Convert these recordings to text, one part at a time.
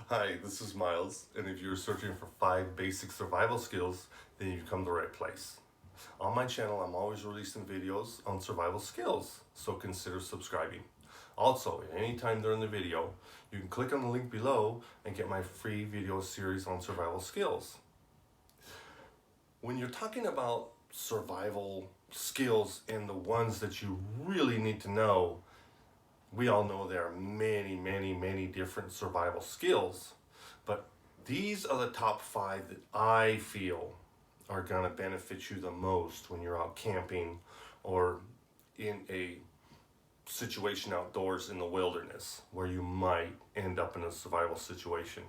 Hi, this is Miles, and if you're searching for 5 basic survival skills, then you've come to the right place. On my channel, I'm always releasing videos on survival skills, so consider subscribing. Also, at any time during the video, you can click on the link below and get my free video series on survival skills. When you're talking about survival skills and the ones that you really need to know, we all know there are many different survival skills, but these are the top 5 that I feel are going to benefit you the most when you're out camping or in a situation outdoors in the wilderness where you might end up in a survival situation.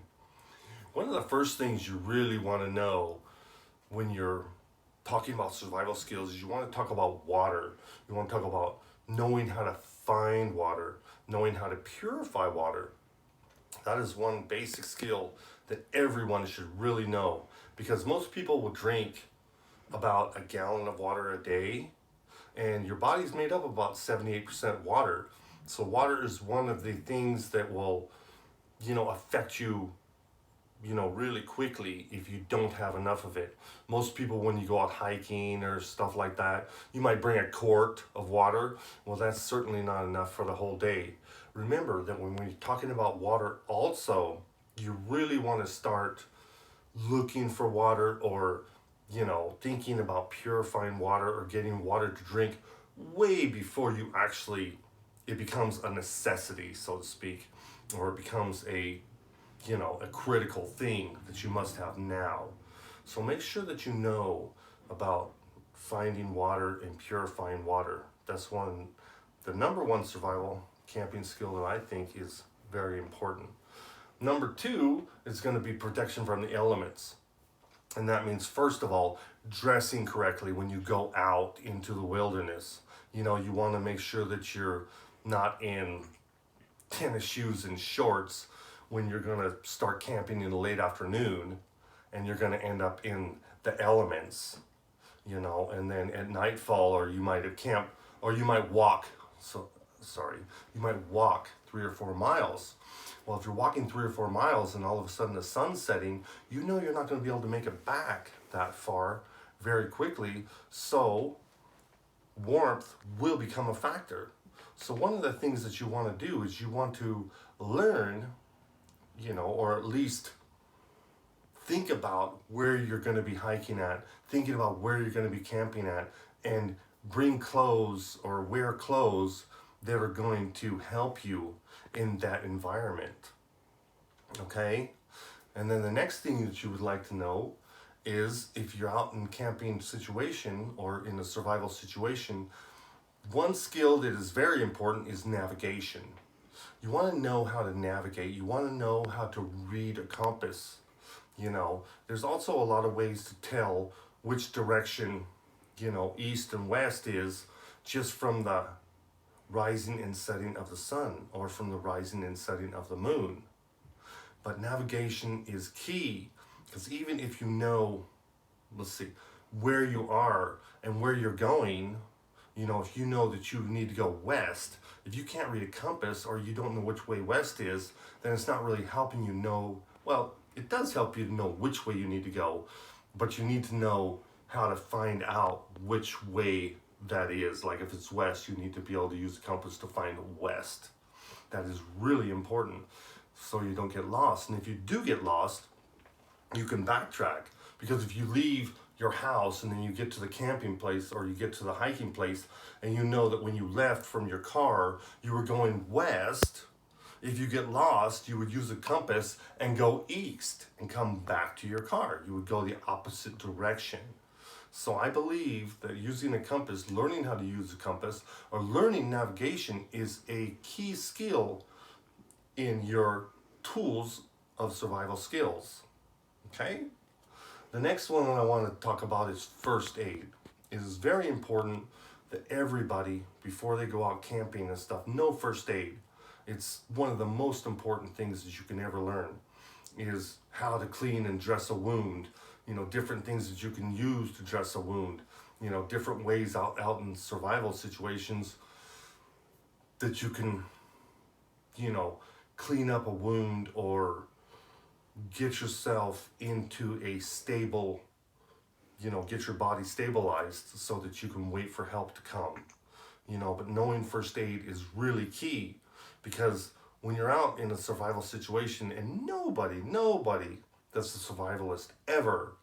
One of the first things you really want to know when you're talking about survival skills is you want to talk about water. You want to talk about knowing how to find water, knowing how to purify water. That is one basic skill that everyone should really know, because most people will drink about a gallon of water a day, and your body's made up of about 78% water. So water is one of the things that will, affect you, really quickly if you don't have enough of it. Most people, when you go out hiking or stuff like that, you might bring a quart of water. Well, that's certainly not enough for the whole day. Remember that when we're talking about water also, you really want to start looking for water, or thinking about purifying water or getting water to drink way before it becomes a necessity, so to speak, or it becomes a critical thing that you must have now. So make sure that you know about finding water and purifying water. That's the number one survival camping skill that I think is very important. Number 2 is going to be protection from the elements. And that means, first of all, dressing correctly when you go out into the wilderness. You want to make sure that you're not in tennis shoes and shorts when you're going to start camping in the late afternoon and you're going to end up in the elements, and then at nightfall, or you might camp, or you might walk, you might walk 3 or 4 miles. Well, if you're walking 3 or 4 miles and all of a sudden the sun's setting, you're not going to be able to make it back that far very quickly. So warmth will become a factor. So one of the things that you want to do is you want to learn, or at least think about where you're going to be hiking at, thinking about where you're going to be camping at, and bring clothes or wear clothes that are going to help you in that environment. Okay? And then the next thing that you would like to know is, if you're out in a camping situation or in a survival situation, one skill that is very important is navigation. You want to know how to navigate. You want to know how to read a compass. There's also a lot of ways to tell which direction, east and west is, just from the rising and setting of the sun or from the rising and setting of the moon. But navigation is key, because even if you know, where you are and where you're going, if you know that you need to go west, if you can't read a compass or you don't know which way west is, then it's not really helping you know. Well, it does help you to know which way you need to go, but you need to know how to find out which way that is. Like if it's west, you need to be able to use the compass to find west. That is really important, so you don't get lost. And if you do get lost, you can backtrack, because if you leave your house and then you get to the camping place or you get to the hiking place and you know that when you left from your car you were going west, if you get lost, you would use a compass and go east and come back to your car. You would go the opposite direction. So I believe that using a compass, learning how to use a compass, or learning navigation is a key skill in your tools of survival skills. Okay? The next one I want to talk about is first aid. It is very important that everybody, before they go out camping and stuff, know first aid. It's one of the most important things that you can ever learn, is how to clean and dress a wound. Different things that you can use to dress a wound. Different ways out in survival situations that you can, clean up a wound, or get yourself into a stable, get your body stabilized so that you can wait for help to come. But knowing first aid is really key, because when you're out in a survival situation, and nobody that's a survivalist ever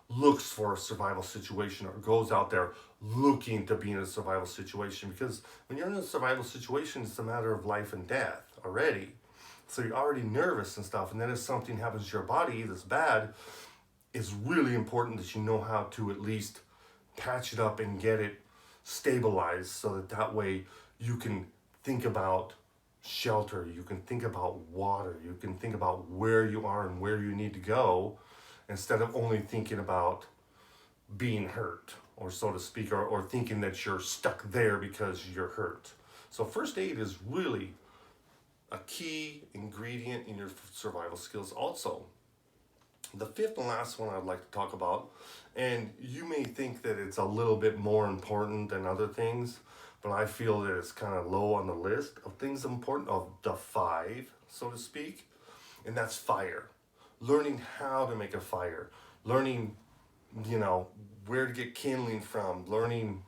looks for a survival situation or goes out there looking to be in a survival situation, because when you're in a survival situation, it's a matter of life and death already. So you're already nervous and stuff, and then if something happens to your body that's bad, it's really important that you know how to at least patch it up and get it stabilized, so that way you can think about shelter, you can think about water, you can think about where you are and where you need to go, instead of only thinking about being hurt, or so to speak, or thinking that you're stuck there because you're hurt. So first aid is really a key ingredient in your survival skills also. The fifth and last one I'd like to talk about, and you may think that it's a little bit more important than other things, but I feel that it's kind of low on the list of things important, of the five, so to speak, and that's fire. Learning how to make a fire, learning, where to get kindling from, learning,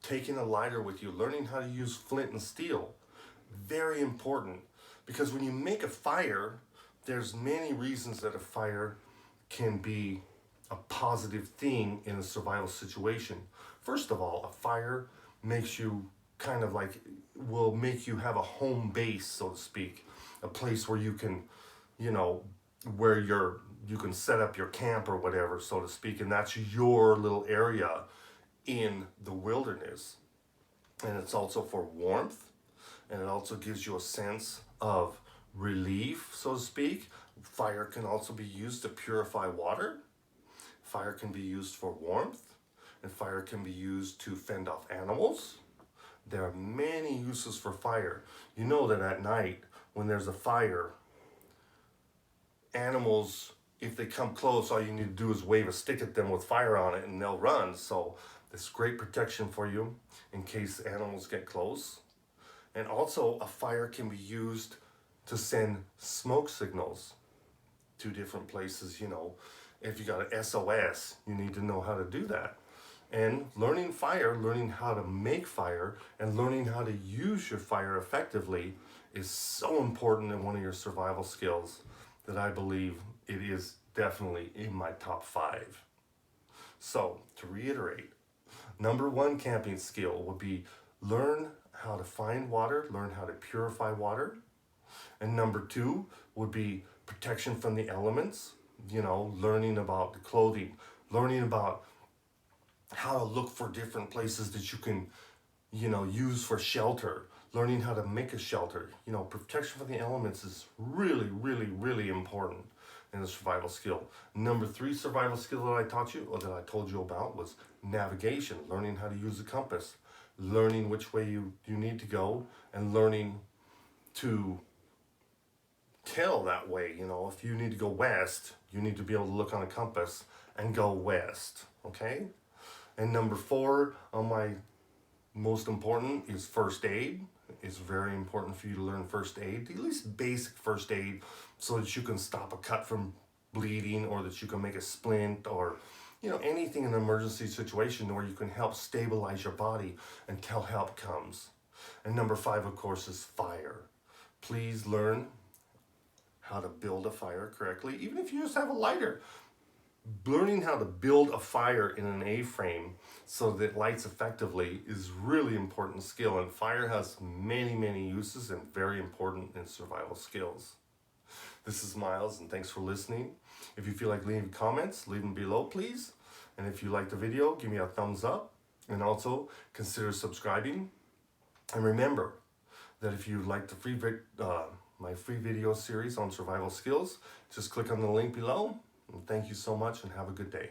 taking a lighter with you, learning how to use flint and steel. Very important, because when you make a fire, there's many reasons that a fire can be a positive thing in a survival situation. First of all, a fire makes you will make you have a home base, so to speak, a place where you can, where you can set up your camp or whatever, so to speak, and that's your little area in the wilderness. And it's also for warmth, and it also gives you a sense of relief, so to speak. Fire can also be used to purify water. Fire can be used for warmth, and fire can be used to fend off animals. There are many uses for fire. You know that at night, when there's a fire, animals, if they come close, all you need to do is wave a stick at them with fire on it and they'll run. So it's great protection for you in case animals get close. And also, a fire can be used to send smoke signals to different places. If you got an SOS, you need to know how to do that. And learning fire, learning how to make fire, and learning how to use your fire effectively is so important in one of your survival skills that I believe it is definitely in my top 5. So, to reiterate, number 1 camping skill would be learn how to find water, learn how to purify water. And number 2 would be protection from the elements, learning about the clothing, learning about how to look for different places that you can, use for shelter, learning how to make a shelter. Protection from the elements is really, really, really important in a survival skill. Number 3 survival skill that I taught you, or that I told you about, was navigation, learning how to use a compass, learning which way you need to go, and learning to tell that way. If you need to go west, you need to be able to look on a compass and go west, okay? And number 4 on my most important is first aid. It's very important for you to learn first aid, at least basic first aid, so that you can stop a cut from bleeding, or that you can make a splint, or anything in an emergency situation where you can help stabilize your body until help comes. And number 5, of course, is fire. Please learn how to build a fire correctly, even if you just have a lighter. Learning how to build a fire in an A-frame so that it lights effectively is really important skill, and fire has many, many uses and very important in survival skills. This is Miles, and thanks for listening. If you feel like leaving comments, leave them below, please. And if you like the video, give me a thumbs up, and also consider subscribing. And remember that if you like my free video series on survival skills, just click on the link below. And thank you so much, and have a good day.